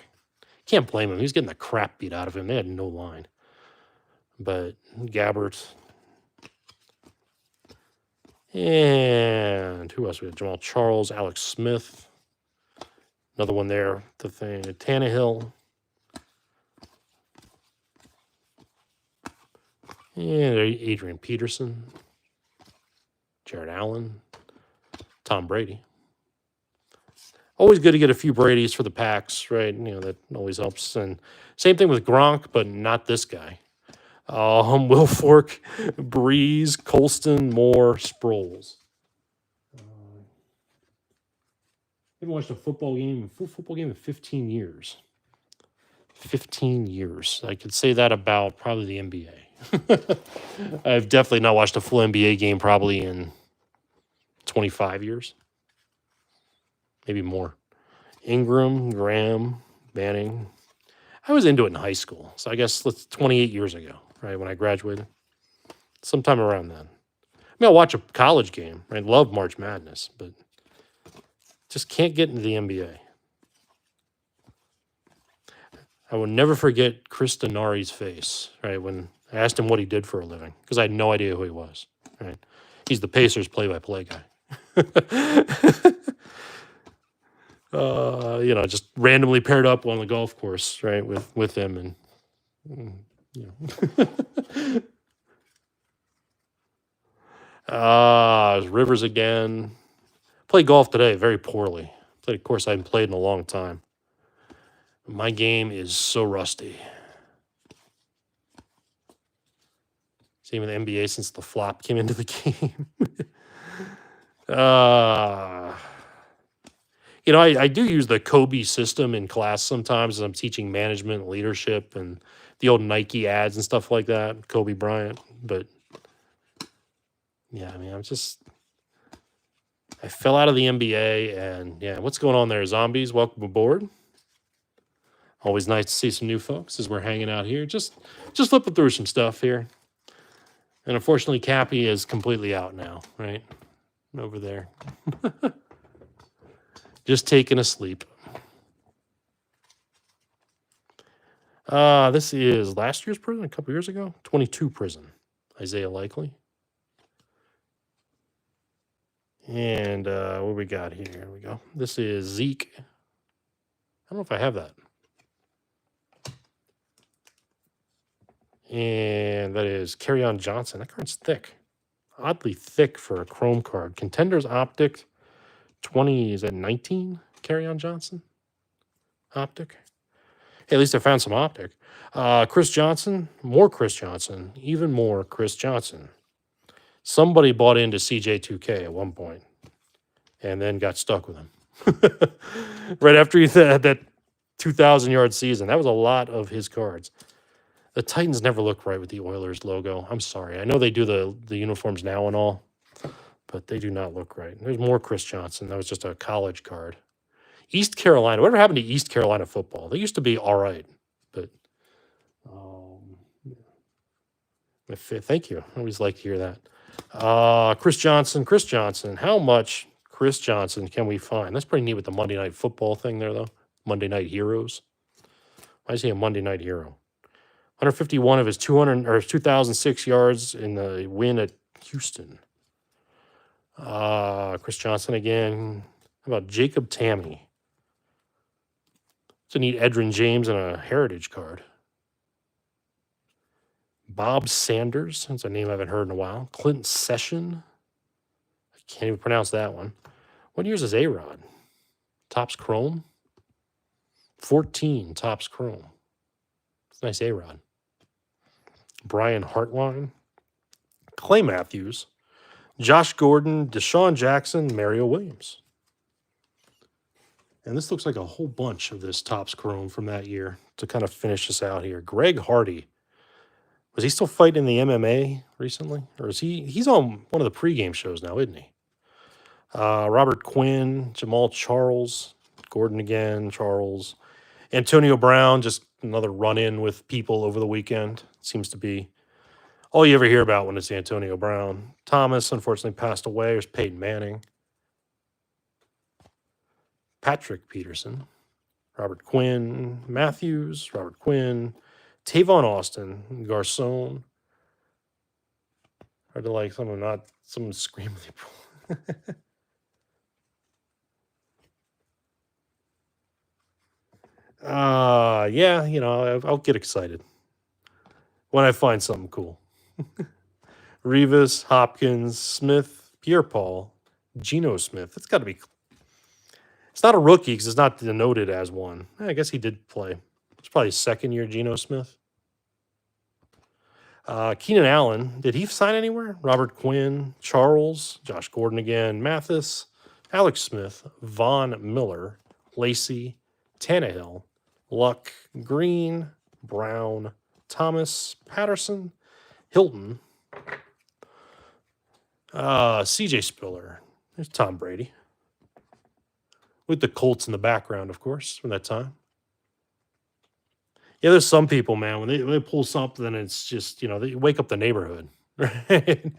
Can't blame him. He's getting the crap beat out of him. They had no line. But Gabbert. And who else? We have Jamal Charles, Alex Smith. Another one there. The thing. Tannehill. And Adrian Peterson. Jared Allen. Tom Brady. Always good to get a few Bradys for the packs, right? That always helps. And same thing with Gronk, but not this guy. Wilfork, Breeze, Colston, Moore, Sproles. haven't watched a full football game in 15 years. 15 years. I could say that about probably the NBA. I've definitely not watched a full NBA game probably in 25 years. Maybe more. Ingram, Graham, Manning. I was into it in high school. So I guess that's 28 years ago, right, when I graduated. Sometime around then. I mean, I'll watch a college game. I love March Madness, but just can't get into the NBA. I will never forget Chris Denari's face, right, when I asked him what he did for a living, because I had no idea who he was, right? He's the Pacers play-by-play guy. Just randomly paired up on the golf course, right, with him, and it was Rivers again. Played golf today very poorly. Played a course I haven't played in a long time. My game is so rusty. Same in the NBA since the flop came into the game. I do use the Kobe system in class sometimes as I'm teaching management, leadership, and the old Nike ads and stuff like that, Kobe Bryant. But, yeah, I mean, I fell out of the NBA, and, yeah, what's going on there? Zombies, welcome aboard. Always nice to see some new folks as we're hanging out here. Just flipping through some stuff here. And unfortunately, Cappy is completely out now, right? Over there. Just taking a sleep. This is last year's prison, a couple years ago. 22 prison. Isaiah Likely. And what we got here? Here we go. This is Zeke. I don't know if I have that. And that is Kerryon Johnson. That card's thick. Oddly thick for a Chrome card. Contenders Optic. 20, is that 19? Kerryon Johnson? Optic. Hey, at least I found some Optic. Chris Johnson. More Chris Johnson. Even more Chris Johnson. Somebody bought into CJ2K at one point. And then got stuck with him. Right after he had that 2,000-yard season. That was a lot of his cards. The Titans never look right with the Oilers logo. I'm sorry. I know they do the uniforms now and all, but they do not look right. There's more Chris Johnson. That was just a college card. East Carolina. Whatever happened to East Carolina football? They used to be all right, but thank you. I always like to hear that. Chris Johnson. How much Chris Johnson can we find? That's pretty neat with the Monday Night Football thing there, though. Monday Night Heroes. Why is he a Monday Night Hero? 151 of his 2,006 yards in the win at Houston. Chris Johnson again. How about Jacob Tammy? So need Edrin James and a Heritage card. Bob Sanders. That's a name I haven't heard in a while. Clinton Session. I can't even pronounce that one. What years is A-Rod? Topps Chrome. 14 Topps Chrome. It's nice A-Rod. Brian Hartline. Clay Matthews. Josh Gordon. Deshaun Jackson. Mario Williams. And this looks like a whole bunch of this Topps Chrome from that year to kind of finish us out here. Greg Hardy. Was he still fighting in the MMA recently? Or is he's on one of the pregame shows now, isn't he? Robert Quinn, Jamal Charles, Gordon again, Charles. Antonio Brown, just another run-in with people over the weekend. Seems to be all you ever hear about when it's Antonio Brown. Thomas, unfortunately, passed away. There's Peyton Manning. Patrick Peterson. Robert Quinn. Matthews. Robert Quinn. Tavon Austin. Garcon. Hard to like someone screaming. Yeah, I'll get excited when I find something cool. Rivas, Hopkins, Smith, Pierre-Paul, Geno Smith. That's got to be. It's not a rookie because it's not denoted as one. I guess he did play. It's probably his second year, Geno Smith. Keenan Allen. Did he sign anywhere? Robert Quinn, Charles, Josh Gordon again, Mathis, Alex Smith, Von Miller, Lacey, Tannehill, Luck, Green, Brown, Thomas, Patterson, Hilton, CJ Spiller. There's Tom Brady. With the Colts in the background, of course, from that time. Yeah, there's some people, man, when they pull something, it's just, they wake up the neighborhood. Right?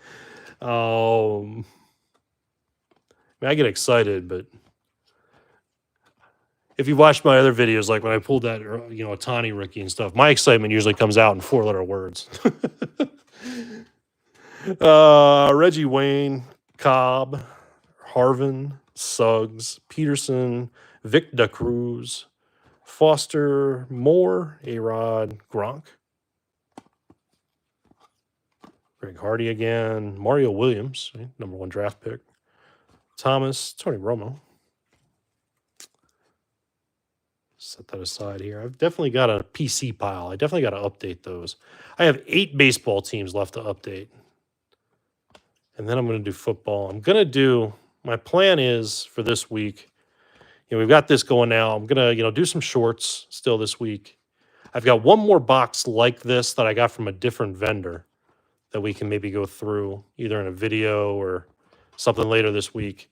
I get excited, but if you've watched my other videos, like when I pulled that, Otani rookie and stuff, my excitement usually comes out in 4-letter words. Reggie Wayne, Cobb, Harvin, Suggs, Peterson, Vic Da Cruz, Foster, Moore, A-Rod, Gronk, Greg Hardy again, Mario Williams, right, #1 draft pick, Thomas, Tony Romo. Set that aside here. I've definitely got a PC pile. I definitely got to update those. I have 8 baseball teams left to update. And then I'm going to do football. My plan is for this week, we've got this going now. I'm going to, do some shorts still this week. I've got one more box like this that I got from a different vendor that we can maybe go through either in a video or something later this week.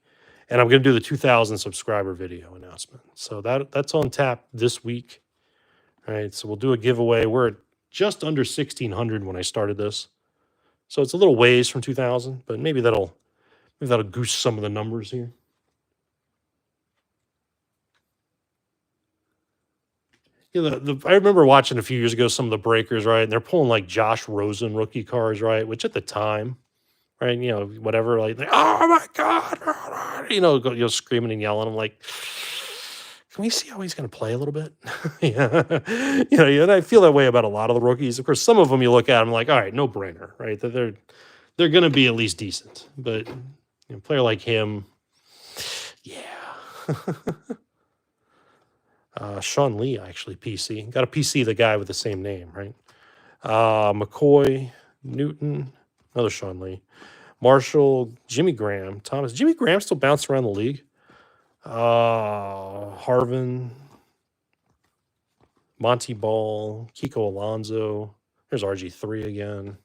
And I'm going to do the 2,000 subscriber video announcement. So that's on tap this week. All right, so we'll do a giveaway. We're at just under 1,600 when I started this. So it's a little ways from 2,000, but maybe that'll goose some of the numbers here. I remember watching a few years ago some of the breakers, right? And they're pulling like Josh Rosen rookie cards, right? Which at the time, right, whatever, like oh my God, screaming and yelling. I'm like, can we see how he's going to play a little bit? Yeah, and I feel that way about a lot of the rookies. Of course, some of them you look at them like, all right, no brainer, right? They're going to be at least decent, but a player like him, yeah. Sean Lee, actually, PC. Got a PC, the guy with the same name, right? McCoy, Newton, another Sean Lee. Marshall, Jimmy Graham, Thomas. Jimmy Graham still bouncing around the league. Harvin, Monty Ball, Kiko Alonso. There's RG3 again.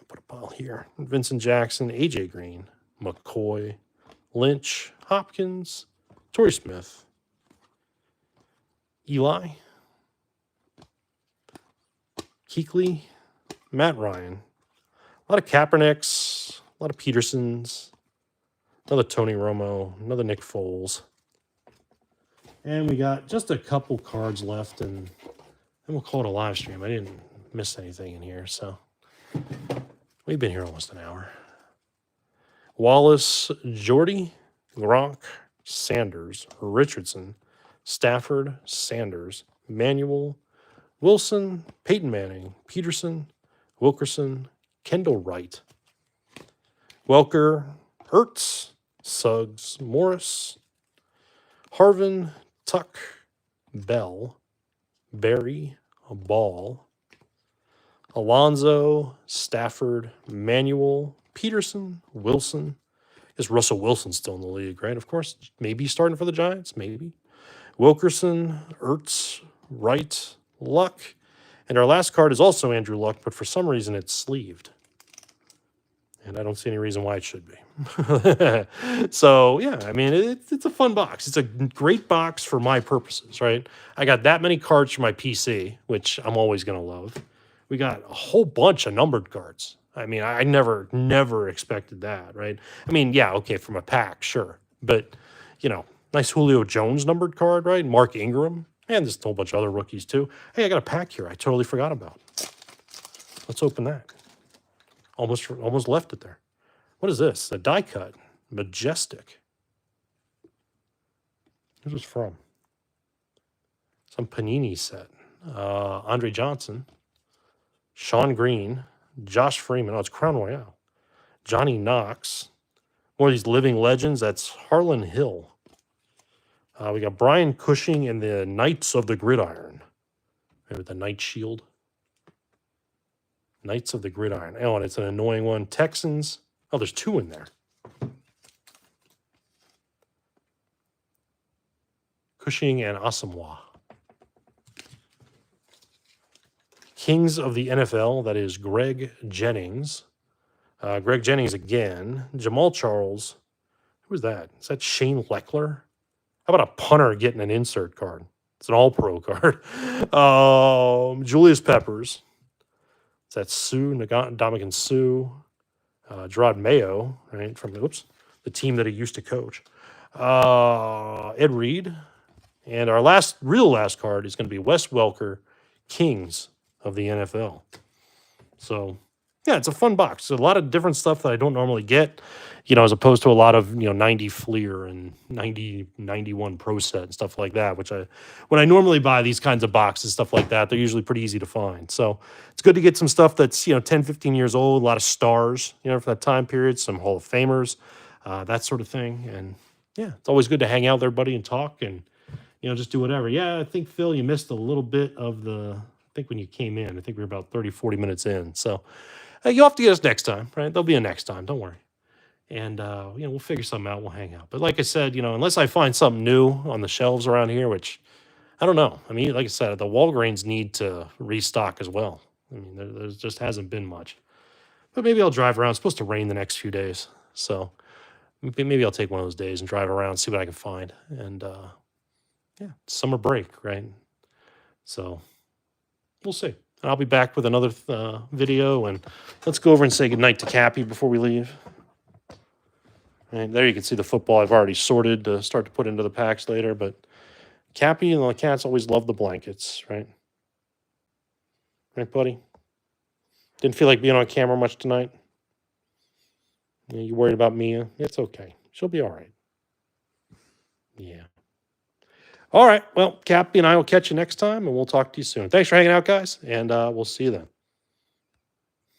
Put a pile here. Vincent Jackson, AJ Green, McCoy, Lynch, Hopkins, Torrey Smith, Eli, Kuechly, Matt Ryan. A lot of Kaepernicks, a lot of Petersons, another Tony Romo, another Nick Foles. And we got just a couple cards left, and then we'll call it a live stream. I didn't miss anything in here, so we've been here almost an hour. Wallace, Jordy, Gronk, Sanders, Richardson, Stafford, Sanders, Manuel, Wilson, Peyton Manning, Peterson, Wilkerson, Kendall Wright, Welker, Ertz, Suggs, Morris, Harvin, Tuck, Bell, Barry, Ball, Alonzo, Stafford, Manuel, Peterson, Wilson. Is Russell Wilson still in the league, right? Of course, maybe he's starting for the Giants, maybe. Wilkerson, Ertz, Wright, Luck. And our last card is also Andrew Luck, but for some reason it's sleeved. And I don't see any reason why it should be. So, yeah, I mean, it's a fun box. It's a great box for my purposes, right? I got that many cards for my PC, which I'm always going to love. We got a whole bunch of numbered cards. I mean, I never expected that, right? I mean, yeah, okay, from a pack, sure. But, nice Julio Jones numbered card, right? Mark Ingram. And there's a whole bunch of other rookies, too. Hey, I got a pack here I totally forgot about. Let's open that. Almost left it there. What is this? A die cut. Majestic. Who's this from? Some Panini set. Andre Johnson. Sean Green. Josh Freeman. Oh, it's Crown Royale. Johnny Knox. One of these living legends. That's Harlan Hill. We got Brian Cushing and the Knights of the Gridiron. With the Knight Shield. Knights of the Gridiron. Oh, and it's an annoying one. Texans. Oh, there's 2 in there. Cushing, and Asamoah. Kings of the NFL, that is Greg Jennings. Greg Jennings again. Jamal Charles. Who is that? Is that Shane Leckler? How about a punter getting an insert card? It's an all-pro card. Julius Peppers. Is that Sue, Ndamukong Suh? Gerard Mayo, right, from the team that he used to coach. Ed Reed. And our real last card is going to be Wes Welker, Kings of the NFL. So, yeah, it's a fun box. There's a lot of different stuff that I don't normally get, as opposed to a lot of, 90 Fleer and 91 Pro Set and stuff like that, when I normally buy these kinds of boxes, stuff like that, they're usually pretty easy to find. So it's good to get some stuff that's, 10, 15 years old, a lot of stars, for that time period, some Hall of Famers, that sort of thing. And, yeah, it's always good to hang out with everybody and talk and, just do whatever. Yeah, I think, Phil, you missed a little bit of I think when you came in, I think we were about 30, 40 minutes in. So you'll have to get us next time, right? There'll be a next time. Don't worry. And, we'll figure something out. We'll hang out. But like I said, unless I find something new on the shelves around here, which I don't know. I mean, like I said, the Walgreens need to restock as well. I mean, there just hasn't been much. But maybe I'll drive around. It's supposed to rain the next few days. So maybe I'll take one of those days and drive around, see what I can find. And, summer break, right? So we'll see. I'll be back with another video, and let's go over and say goodnight to Cappy before we leave. And there you can see the football I've already sorted to start to put into the packs later, but Cappy and the cats always love the blankets, right? Right, buddy? Didn't feel like being on camera much tonight? You worried about Mia? It's okay. She'll be all right. Yeah. All right. Well, Cappy and I will catch you next time, and we'll talk to you soon. Thanks for hanging out, guys, and we'll see you then.